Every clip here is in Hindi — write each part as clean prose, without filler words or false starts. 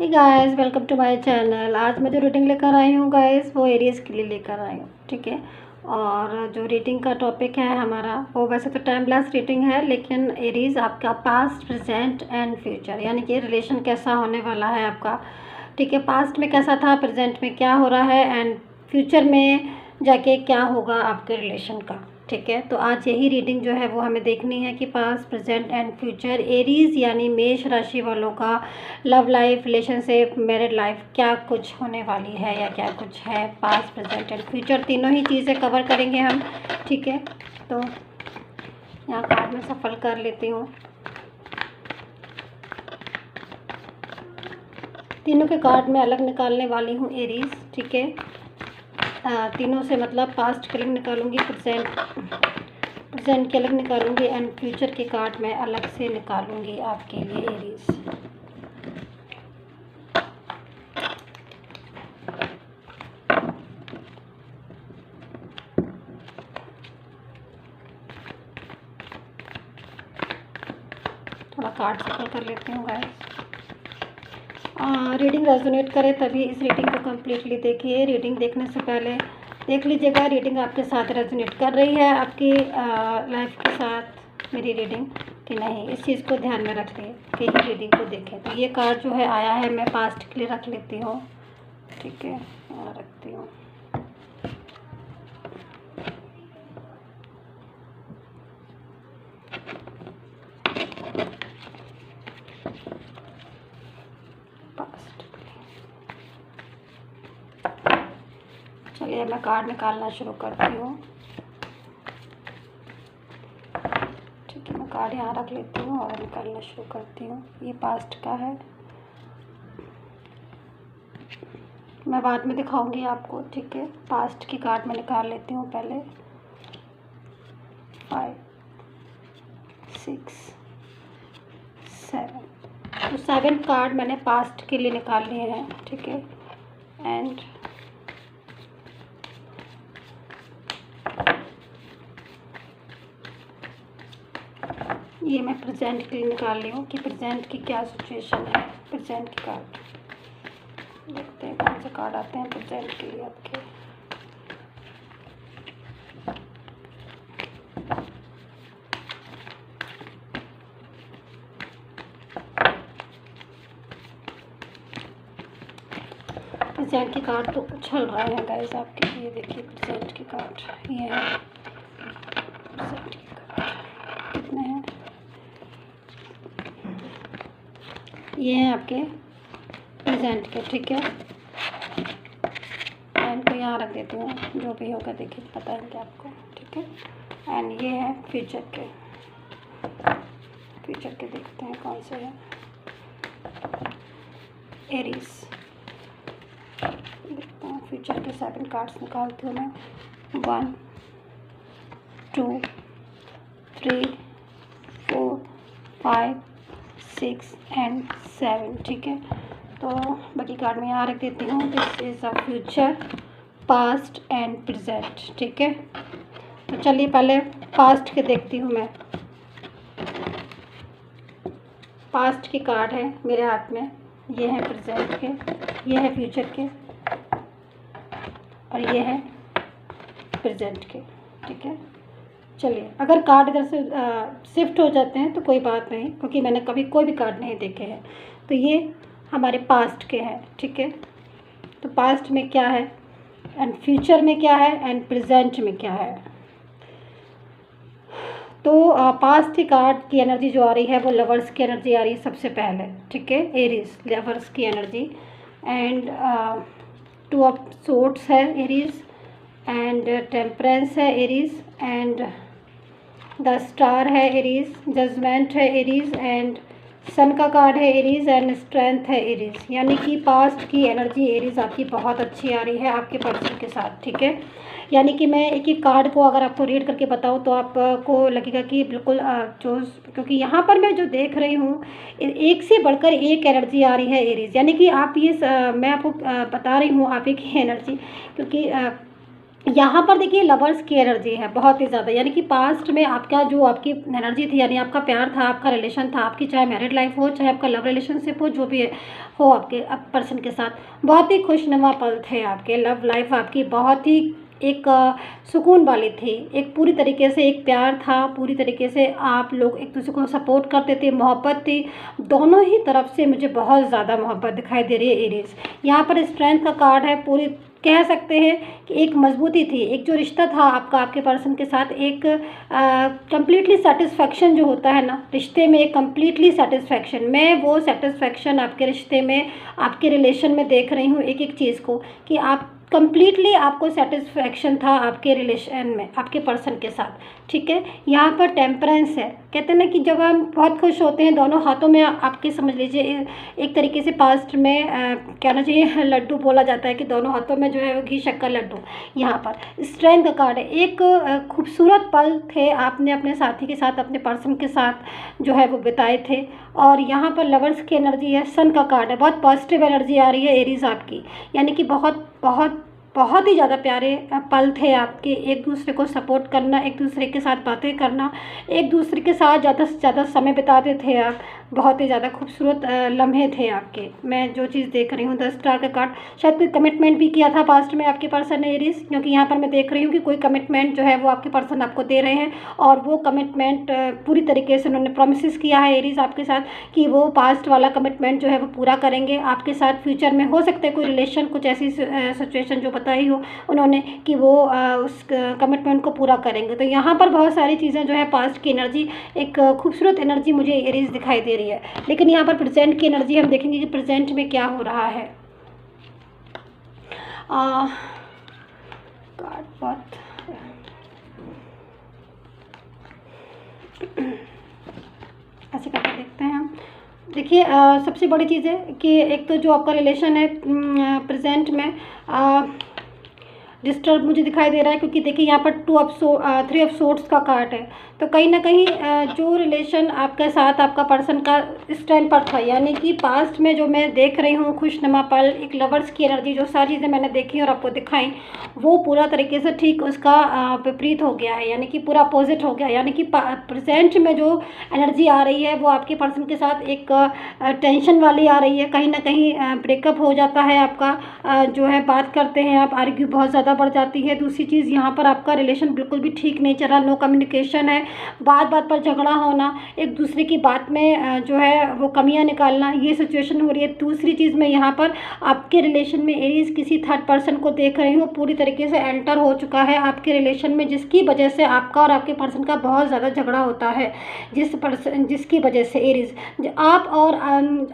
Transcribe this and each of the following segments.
Hey guys, welcome to my channel. आज मैं जो रीडिंग लेकर आई हूँ गाइस, वो एरीज के लिए लेकर आई हूँ, ठीक है। और जो रीडिंग का टॉपिक है हमारा, वो वैसे तो टाइमलेस रीडिंग है, लेकिन एरीज आपका पास्ट, प्रेजेंट एंड फ्यूचर, यानी कि रिलेशन कैसा होने वाला है आपका, ठीक है। पास्ट में कैसा था, प्रेजेंट में क्या हो रहा है एंड फ्यूचर में जाके क्या होगा आपके रिलेशन का, ठीक है। तो आज यही रीडिंग जो है वो हमें देखनी है कि past, present and future Aries यानी मेष राशि वालों का love life, relationship, married life क्या कुछ होने वाली है या क्या कुछ है। पास्ट, प्रेजेंट एंड फ्यूचर तीनों ही चीज़ें कवर करेंगे हम, ठीक है। तो यहाँ कार्ड में सफल कर लेती हूँ। तीनों के कार्ड में अलग निकालने वाली हूँ एरीज, ठीक है। तीनों से मतलब पास्ट के अलग निकालूंगी, प्रेजेंट के अलग निकालूंगी एंड फ्यूचर के कार्ड में अलग से निकालूंगी आपके लिए एरीज। थोड़ा कार्ड सफल कर लेती हूँ गाइस। रीडिंग रेजोनेट करे तभी इस रीडिंग को कम्प्लीटली देखिए। रीडिंग देखने से पहले देख लीजिएगा रीडिंग आपके साथ रेजोनेट कर रही है आपकी लाइफ के साथ मेरी रीडिंग कि नहीं। इस चीज़ को ध्यान में रखिए कि ही रीडिंग को देखें। तो ये कार्ड जो है आया है, मैं पास्ट के लिए रख लेती हूँ, ठीक है। यहाँ रखती हूँ। चलिए मैं कार्ड निकालना शुरू करती हूँ, ठीक है। मैं कार्ड यहाँ रख लेती हूँ और निकालना शुरू करती हूँ। ये पास्ट का है, मैं बाद में दिखाऊंगी आपको, ठीक है। पास्ट की कार्ड मैं निकाल लेती हूँ पहले। 5 6 7, तो 7 कार्ड मैंने पास्ट के लिए निकाल लिए हैं, ठीक है। एंड ये मैं प्रेजेंट के लिए निकाल ली हूँ कि प्रेजेंट की क्या सिचुएशन है। प्रेजेंट की कार्ड देखते हैं कौन से कार्ड आते हैं प्रेजेंट के लिए आपके। प्रेजेंट की कार्ड तो उछल रहे हैं गाइस आपके। ये देखिए प्रेजेंट की कार्ड, ये है प्रेजेंट की कार्ड। कितने हैं ये हैं आपके प्रेजेंट के, ठीक है। एंड को यहाँ रख देती हूँ, जो भी होगा देखिए बताएंगे आपको, ठीक है। एंड ये है फ्यूचर के। फ्यूचर के देखते हैं कौन से हैं। एरीज देखते हैं। फ्यूचर के 7 कार्ड्स निकालती हूँ मैं। 1 2 3 4 5 6 एंड 7, ठीक है। तो बाकी कार्ड में यहाँ रख देती हूँ। This is a future, past and present, ठीक है। तो चलिए पहले पास्ट के देखती हूँ मैं। पास्ट की कार्ड है मेरे हाथ में, ये है प्रेजेंट के, ये है फ्यूचर के और ये है प्रेजेंट के, ठीक है। चलिए अगर कार्ड इधर से शिफ्ट हो जाते हैं तो कोई बात नहीं, क्योंकि मैंने कभी कोई भी कार्ड नहीं देखे हैं। तो ये हमारे पास्ट के हैं, ठीक है। तो पास्ट में क्या है एंड फ्यूचर में क्या है एंड प्रेजेंट में क्या है। तो पास्ट की कार्ड की एनर्जी जो आ रही है वो लवर्स की एनर्जी आ रही है सबसे पहले, ठीक है। एरीज लवर्स की एनर्जी एंड 2 ऑफ सोर्ड्स है एरीज एंड टेम्परेंस है एरीज एंड द स्टार है एरीज, जजमेंट है एरीज एंड सन का कार्ड है एरीज एंड स्ट्रेंथ है एरीज। यानी कि पास्ट की एनर्जी एरीज आपकी बहुत अच्छी आ रही है आपके पर्सन के साथ, ठीक है। यानी कि मैं एक एक कार्ड को अगर आपको रीड करके बताऊं तो आपको लगेगा कि बिल्कुल जो, क्योंकि यहाँ पर मैं जो देख रही हूँ एक से बढ़कर एक एनर्जी आ रही है एरीज। यानी कि आप ये मैं आपको बता रही हूँ आप एक ही एनर्जी, क्योंकि यहाँ पर देखिए लवर्स की एनर्जी है बहुत ही ज़्यादा, यानी कि पास्ट में आपका जो आपकी एनर्जी थी, यानी आपका प्यार था, आपका रिलेशन था, आपकी चाहे मैरिड लाइफ हो, चाहे आपका लव रिलेशनशिप हो, जो भी हो आपके पर्सन के साथ, बहुत ही खुशनुमा पल थे आपके। लव लाइफ आपकी बहुत ही एक सुकून वाली थी, एक पूरी तरीके से एक प्यार था, पूरी तरीके से आप लोग एक दूसरे को सपोर्ट करते थे, मोहब्बत थी दोनों ही तरफ से। मुझे बहुत ज़्यादा मोहब्बत दिखाई दे रही है एरीज। यहाँ पर स्ट्रेंथ का कार्ड है, पूरी कह सकते हैं कि एक मजबूती थी, एक जो रिश्ता था आपका आपके पर्सन के साथ, एक कंप्लीटली सेटिस्फेक्शन जो होता है ना रिश्ते में, एक कंप्लीटली सेटिस्फेक्शन, मैं वो सेटिस्फेक्शन आपके रिश्ते में, आपके रिलेशन में देख रही हूँ एक एक चीज़ को, कि आप कंप्लीटली आपको सेटिस्फेक्शन था आपके रिलेशन में आपके पर्सन के साथ, ठीक है। यहाँ पर टेम्परेंस है, कहते हैं ना कि जब हम बहुत खुश होते हैं दोनों हाथों में आपके समझ लीजिए एक तरीके से पास्ट में कहना चाहिए लड्डू बोला जाता है कि दोनों हाथों में जो है वो घी शक्कर लड्डू। यहाँ पर स्ट्रेंथ का कार्ड है, एक खूबसूरत पल थे आपने अपने साथी के साथ, अपने पर्सन के साथ जो है वो बिताए थे। और यहाँ पर लवर्स की एनर्जी है, सन का कार्ड है, बहुत पॉजिटिव एनर्जी आ रही है एरीज आपकी, यानी कि बहुत बहुत बहुत ही ज़्यादा प्यारे पल थे आपके। एक दूसरे को सपोर्ट करना, एक दूसरे के साथ बातें करना, एक दूसरे के साथ ज़्यादा से ज़्यादा समय बिताते थे आप, बहुत ही ज़्यादा खूबसूरत लम्हे थे आपके। मैं जो चीज़ देख रही हूँ 10 स्टार का कार्ड, शायद कोई कमिटमेंट भी किया था पास्ट में आपके पर्सन ने एरीज, क्योंकि यहाँ पर मैं देख रही हूँ कि कोई कमिटमेंट जो है वो आपके पर्सन आपको दे रहे हैं, और वो कमिटमेंट पूरी तरीके से उन्होंने प्रोमिस किया है एरीज आपके साथ कि वो पास्ट वाला कमिटमेंट जो है वो पूरा करेंगे आपके साथ। फ्यूचर में हो सकता है कोई रिलेशन, कुछ ऐसी सिचुएशन जो बताई हो उन्होंने कि वो उस कमिटमेंट को पूरा करेंगे। तो यहाँ पर बहुत सारी चीज़ें जो है पास्ट की एनर्जी, एक खूबसूरत एनर्जी मुझे एरीज दिखाई दे रही है। लेकिन यहाँ पर प्रेजेंट की एनर्जी हम देखेंगे कि प्रेजेंट में क्या हो रहा है। कार्ड बहुत ऐसे करके देखते हैं हम। देखिए सबसे बड़ी चीज़ है कि एक तो जो आपका रिलेशन है प्रेजेंट में डिस्टर्ब मुझे दिखाई दे रहा है, क्योंकि देखिए यहाँ पर 3 ऑफ सोर्ड्स का कार्ड है। तो कहीं ना कहीं जो रिलेशन आपके साथ आपका पर्सन का इस टाइम पर था, यानी कि पास्ट में जो मैं देख रही हूँ खुशनुमा पल, एक लवर्स की एनर्जी, जो सारी चीज़ें मैंने देखी और आपको दिखाई, वो पूरा तरीके से ठीक उसका विपरीत हो गया है, यानी कि पूरा अपोजिट हो गया। यानी कि प्रेजेंट में जो एनर्जी आ रही है वो आपके पर्सन के साथ एक टेंशन वाली आ रही है, कहीं ना कहीं ब्रेकअप हो जाता है आपका, जो है बात करते हैं आप, आर्ग्यू बहुत ज़्यादा बढ़ जाती है। दूसरी चीज़ यहाँ पर आपका रिलेशन बिल्कुल भी ठीक नहीं चल रहा, नो कम्युनिकेशन है, बात बात पर झगड़ा होना, एक दूसरे की बात में जो है वो कमियां निकालना, ये सिचुएशन हो रही है। दूसरी चीज़ मैं यहाँ पर आपके रिलेशन में एरीज किसी थर्ड पर्सन को देख रही हूँ, पूरी तरीके से एंटर हो चुका है आपके रिलेशन में, जिसकी वजह से आपका और आपके पर्सन का बहुत ज़्यादा झगड़ा होता है, जिसकी वजह से एरीज आप और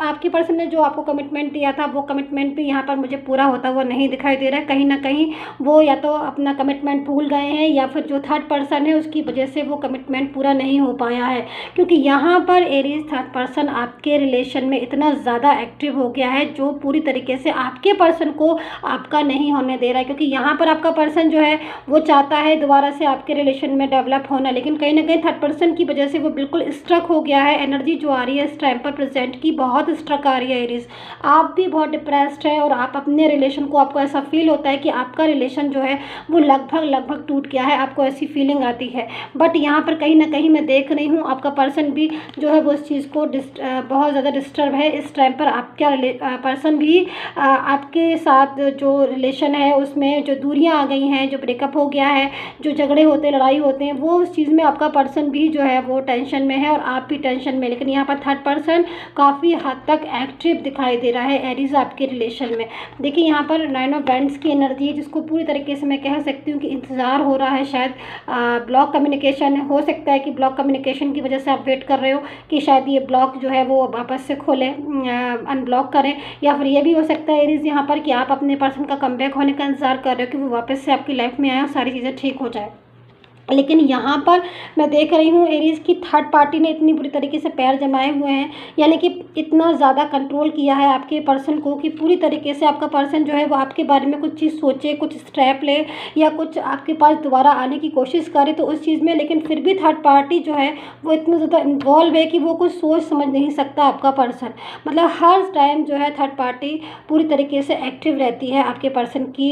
आपके पर्सन ने जो आपको कमिटमेंट दिया था वो कमिटमेंट भी यहाँ पर मुझे पूरा होता हुआ नहीं दिखाई दे रहा है। कहीं ना कहीं वो या तो अपना कमिटमेंट भूल गए हैं, या फिर जो थर्ड पर्सन है उसकी वजह से वो कमिटमेंट पूरा नहीं हो पाया है। क्योंकि यहाँ पर एरीज थर्ड पर्सन आपके रिलेशन में इतना ज़्यादा एक्टिव हो गया है, जो पूरी तरीके से आपके पर्सन को आपका नहीं होने दे रहा है। क्योंकि यहाँ पर आपका पर्सन जो है वो चाहता है दोबारा से आपके रिलेशन में डेवलप होना, लेकिन कहीं ना कहीं थर्ड पर्सन की वजह से वो बिल्कुल स्ट्रक हो गया है। एनर्जी जो आ रही है इस टाइम पर प्रेजेंट की बहुत स्ट्रक आ रही है एरीज, आप भी बहुत डिप्रेस्ड है, और आप अपने रिलेशन को, आपको ऐसा फील होता है कि आपका रिलेशन जो है वो लगभग टूट गया है, आपको ऐसी फीलिंग आती है। बट यहाँ पर कहीं ना कहीं मैं देख रही हूँ आपका पर्सन भी जो है वो इस चीज़ को बहुत ज़्यादा डिस्टर्ब है इस टाइम पर। आपका पर्सन भी आपके साथ जो रिलेशन है उसमें जो दूरियां आ गई हैं, जो ब्रेकअप हो गया है, जो झगड़े होते हैं, लड़ाई होते हैं, वो उस चीज़ में आपका पर्सन भी जो है वो टेंशन में है और आप भी टेंशन में। लेकिन यहाँ पर थर्ड पर्सन काफ़ी हद तक एक्टिव दिखाई दे रहा है एरीज आपके रिलेशन में। देखिए यहाँ पर 9 ऑफ वैंड्स की एनर्जी है, जिसको पूरी तरीके से मैं कह सकती हूँ कि इंतज़ार हो रहा है। शायद ब्लॉक कम्युनिकेशन हो सकता है कि ब्लॉक कम्युनिकेशन की वजह से आप वेट कर रहे हो कि शायद ये ब्लॉक जो है वो वापस से खोलें, अनब्लॉक करें। या फिर ये भी हो सकता है एरीज यहाँ पर कि आप अपने पर्सन का कमबैक होने का इंतज़ार कर रहे हो कि वो वापस से आपकी लाइफ में आए और सारी चीज़ें ठीक हो जाए। लेकिन यहाँ पर मैं देख रही हूँ एरीज़ की थर्ड पार्टी ने इतनी बुरी तरीके से पैर जमाए हुए हैं, यानी कि इतना ज़्यादा कंट्रोल किया है आपके पर्सन को कि पूरी तरीके से आपका पर्सन जो है वो आपके बारे में कुछ चीज़ सोचे, कुछ स्टेप ले या कुछ आपके पास दोबारा आने की कोशिश करे तो उस चीज़ में, लेकिन फिर भी थर्ड पार्टी जो है वो इतना ज़्यादा इन्वॉल्व है कि वो कुछ सोच समझ नहीं सकता आपका पर्सन। मतलब हर टाइम जो है थर्ड पार्टी पूरी तरीके से एक्टिव रहती है आपके पर्सन की,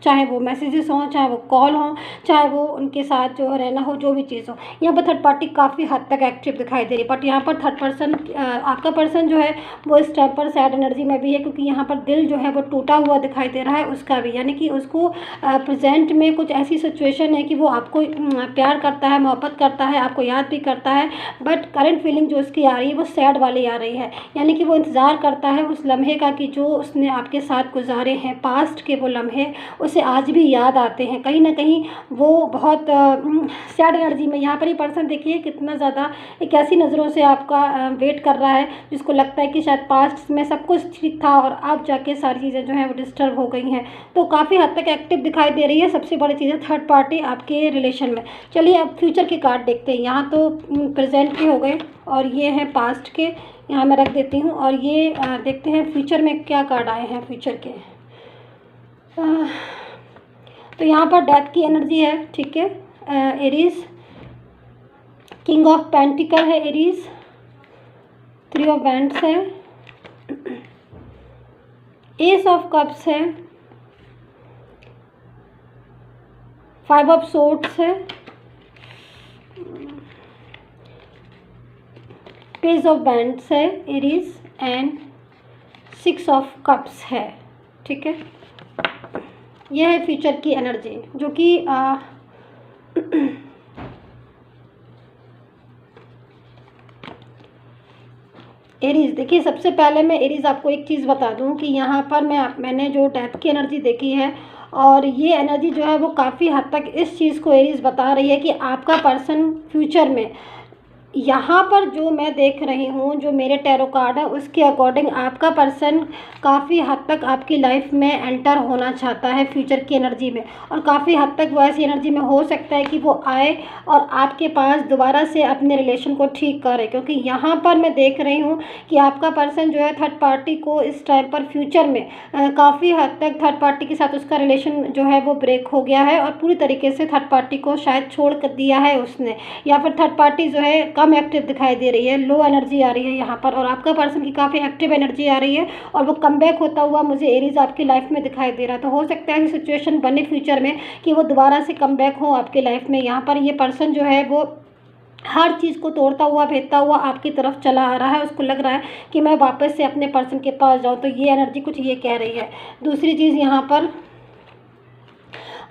चाहे वो मैसेजेस हों, चाहे वो कॉल हों, चाहे वो उनके साथ जो रहना हो, जो भी चीज़ हो। यहाँ पर थर्ड पार्टी काफ़ी हद तक एक्टिव दिखाई दे रही है, बट यहाँ पर थर्ड पर्सन आपका पर्सन जो है वो इस टाइम पर सैड एनर्जी में भी है, क्योंकि यहाँ पर दिल जो है वो टूटा हुआ दिखाई दे रहा है उसका भी, यानी कि उसको प्रेजेंट में कुछ ऐसी सिचुएशन है कि वो आपको प्यार करता है, मोहब्बत करता है, आपको याद भी करता है, बट करंट फीलिंग जो उसकी आ रही है वो सैड वाली आ रही है। यानी कि वो इंतज़ार करता है उस लम्हे का कि जो उसने आपके साथ गुजारे हैं, पास्ट के वो लम्हे उसे आज भी याद आते हैं। कहीं ना कहीं वो बहुत सैड एनर्जी में, यहाँ पर ही पर्सन देखिए कितना ज़्यादा एक ऐसी नज़रों से आपका वेट कर रहा है जिसको लगता है कि शायद पास्ट में सब कुछ ठीक था और अब जाके सारी चीज़ें जो हैं वो डिस्टर्ब हो गई हैं। तो काफ़ी हद तक एक्टिव दिखाई दे रही है। सबसे बड़ी चीज़ है थर्ड पार्टी आपके रिलेशन में। चलिए अब फ्यूचर के कार्ड देखते हैं। यहाँ तो प्रेजेंट के हो गए और ये हैं पास्ट के, यहाँ मैं रख देती हूँ। और ये देखते हैं फ्यूचर में क्या कार्ड आए हैं फ्यूचर के। तो यहाँ पर डेथ की एनर्जी है, ठीक है, एरीज। किंग ऑफ पेंटिकल है एरीज, 3 ऑफ वैंड्स है, एस ऑफ कप्स है, 5 ऑफ सोर्ड्स है, पेज ऑफ बैंड्स है एरीज एंड 6 ऑफ कप्स है, ठीक है। यह है फ्यूचर की एनर्जी जो कि एरीज। देखिए सबसे पहले मैं एरीज आपको एक चीज़ बता दूं कि यहाँ पर मैंने जो डेथ की एनर्जी देखी है, और ये एनर्जी जो है वो काफ़ी हद तक इस चीज़ को एरीज बता रही है कि आपका पर्सन फ्यूचर में, यहाँ पर जो मैं देख रही हूँ, जो मेरे टैरो कार्ड है उसके अकॉर्डिंग आपका पर्सन काफ़ी हद तक आपकी लाइफ में एंटर होना चाहता है फ्यूचर की एनर्जी में। और काफ़ी हद तक वो ऐसी एनर्जी में हो सकता है कि वो आए और आपके पास दोबारा से अपने रिलेशन को ठीक करे, क्योंकि यहाँ पर मैं देख रही हूँ कि आपका पर्सन जो है थर्ड पार्टी को इस टाइम पर फ्यूचर में काफ़ी हद तक थर्ड पार्टी के साथ उसका रिलेशन जो है वो ब्रेक हो गया है और पूरी तरीके से थर्ड पार्टी को शायद छोड़ कर दिया है उसने, या फिर थर्ड पार्टी जो है कम एक्टिव दिखाई दे रही है, लो एनर्जी आ रही है यहाँ पर, और आपका पर्सन की काफ़ी एक्टिव एनर्जी आ रही है और वो कमबैक होता हुआ मुझे एरीज आपकी लाइफ में दिखाई दे रहा है। तो हो सकता है ऐसी सिचुएशन बने फ्यूचर में कि वो दोबारा से कमबैक हो आपकी लाइफ में। यहाँ पर ये पर्सन जो है वो हर चीज़ को तोड़ता हुआ भेजता हुआ आपकी तरफ चला आ रहा है, उसको लग रहा है कि मैं वापस से अपने पर्सन के पास जाऊँ। तो ये एनर्जी कुछ ये कह रही है। दूसरी चीज़ यहाँ पर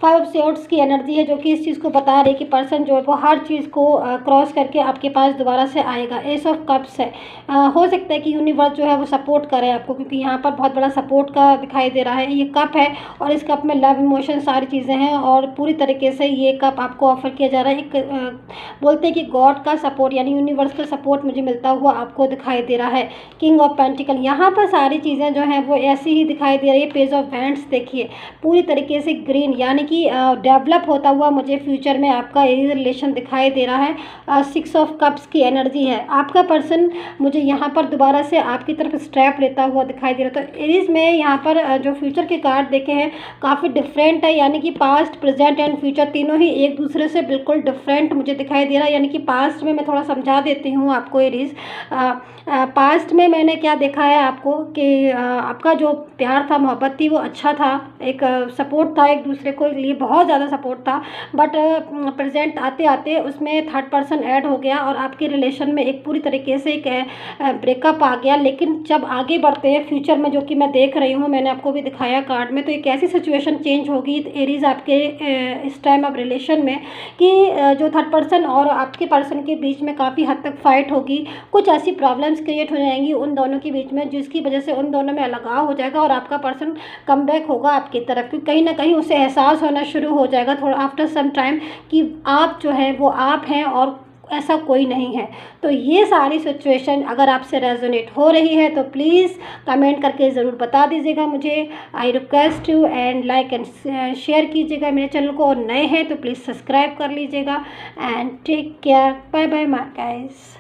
5 ऑफ सोर्ड्स की एनर्जी है जो कि इस चीज़ को बता रही है कि पर्सन जो है वो हर चीज़ को क्रॉस करके आपके पास दोबारा से आएगा। एस ऑफ कप्स है, हो सकता है कि यूनिवर्स जो है वो सपोर्ट करे आपको, क्योंकि यहाँ पर बहुत बड़ा सपोर्ट का दिखाई दे रहा है। ये कप है और इस कप में लव इमोशन सारी चीज़ें हैं और पूरी तरीके से ये कप आपको ऑफर किया जा रहा है। एक बोलते हैं कि गॉड का सपोर्ट यानी यूनिवर्स का सपोर्ट मुझे मिलता हुआ आपको दिखाई दे रहा है। किंग ऑफ पेंटिकल, यहाँ पर सारी चीज़ें जो हैं वो ऐसी ही दिखाई दे रही है। पेज ऑफ वैंड्स देखिए पूरी तरीके से ग्रीन, यानी कि डेवलप होता हुआ मुझे फ्यूचर में आपका ये रिलेशन दिखाई दे रहा है। 6 ऑफ कप्स की एनर्जी है। आपका पर्सन मुझे यहाँ पर दोबारा से आपकी तरफ स्टेप लेता हुआ दिखाई दे रहा है। तो एरीज में यहाँ पर जो फ्यूचर के कार्ड देखे हैं काफ़ी डिफरेंट है, यानी कि पास्ट प्रेजेंट एंड फ्यूचर तीनों ही एक दूसरे से बिल्कुल डिफरेंट मुझे दिखाई दे रहा है। यानी कि पास्ट में मैं थोड़ा समझा देती हूँ आपको एरीज। पास्ट में मैंने क्या देखा है आपको कि आपका जो प्यार था, मोहब्बत थी, वो अच्छा था, एक सपोर्ट था एक दूसरे को लिए, बहुत ज़्यादा सपोर्ट था। बट प्रेजेंट आते आते उसमें थर्ड पर्सन ऐड हो गया और आपके रिलेशन में एक पूरी तरीके से एक ब्रेकअप आ गया। लेकिन जब आगे बढ़ते हैं फ्यूचर में, जो कि मैं देख रही हूँ, मैंने आपको भी दिखाया कार्ड में, तो एक ऐसी सिचुएशन चेंज होगी एरीज आपके इस टाइम ऑफ रिलेशन में कि जो थर्ड पर्सन और आपके पर्सन के बीच में काफ़ी हद तक फाइट होगी। कुछ ऐसी प्रॉब्लम्स क्रिएट हो जाएंगी उन दोनों के बीच में जिसकी वजह से उन दोनों में अलगाव हो जाएगा और आपका पर्सन कमबैक होगा आपकी तरफ, क्योंकि कहीं ना कहीं उसे एहसास होना शुरू हो जाएगा थोड़ा आफ्टर सम टाइम कि आप जो है वो आप हैं और ऐसा कोई नहीं है। तो ये सारी सिचुएशन अगर आपसे रेजोनेट हो रही है तो प्लीज़ कमेंट करके ज़रूर बता दीजिएगा मुझे। I request you and like and share कीजिएगा मेरे चैनल को, और नए हैं तो प्लीज़ सब्सक्राइब कर लीजिएगा। And take care, bye bye my guys.